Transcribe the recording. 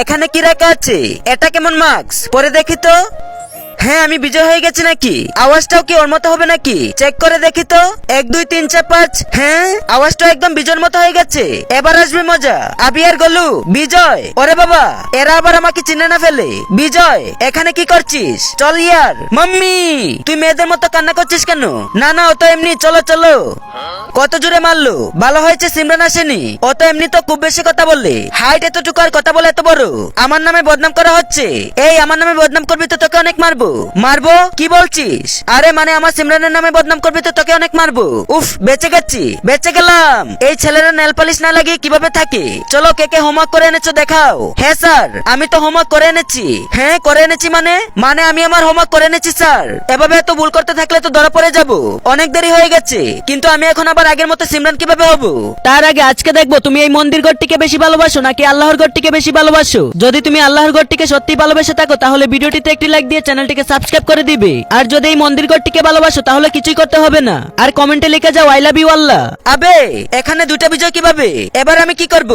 এখানে কি রাখা আছে? এটা কেমন মাস্ক? পরে দেখি তো। হ্যাঁ, আমি বিজয় হয়ে গেছি নাকি? আওয়াজটাও কি ওর মতো হবে নাকি? চেক করে দেখি তো। 1 2 3 4 5। হ্যাঁ, আওয়াজটা একদম বিজয়ের মতো হয়ে গেছে। এবার আসবে মজা। আবি আর গলু, বিজয়। ওরে বাবা, এরা আবার আমাকে চিনে না ফেলে। বিজয়, এখানে কি করছিস? চল ইয়ার। মাম্মি, তুই মেয়েদের মতো কান্না করছিস কেন? না না, ও তো এমনি। চলো চলো। কত জোরে মারলো। ভালো হয়েছে সিমরান আসেনি। ও তো এমনি তো খুব বেশি কথা বললে। হাইট এতটুকু আর কথা বলে এত বড়। আমার নামে বদনাম করা হচ্ছে। এই, আমার নামে বদনাম করবি তো তোকে অনেক মারবো। মারবো? কি বলছিস? আরে মানে আমার সিমরানের নামে বদনাম করবি তো তোকে অনেক মারবো। উফ, বেঁচে গেছি, বেঁচে গেলাম। এই ছেলেরা নেল পালিশ না লাগিয়ে কিভাবে থাকে? চলো, কে কে হোমওয়ার্ক করে এনেছো দেখাও। হ্যাঁ স্যার, আমি তো হোমওয়ার্ক করে এনেছি। হ্যাঁ, করে এনেছি মানে আমি আমার হোমওয়ার্ক করে এনেছি স্যার। এভাবে এত ভুল করতে থাকলে তো ধরা পড়ে যাব। অনেক দেরি হয়ে গেছে, কিন্তু আমি এখন আবার আগের মতো সিমরান কিভাবে হব? তার আগে আজকে দেখবো তুমি এই মন্দির ঘরটিকে বেশি ভালোবাসো নাকি আল্লাহর ঘরটিকে বেশি ভালোবাসো। যদি তুমি আল্লাহর ঘরটিকে সত্যি ভালোবেসে থাকো তাহলে ভিডিওটিতে একটি লাইক দিয়ে চ্যানেলটিকে সাবস্ক্রাইব করে দিবে। আর যদি এই মন্দির ঘরটিকে ভালোবাসো তাহলে কিছুই করতে হবে না, আর কমেন্টে লিখে যাও আই লাভ ইউ আল্লাহ। আবে, এখানে দুটা বিজয় কিভাবে? এবার আমি কি করব?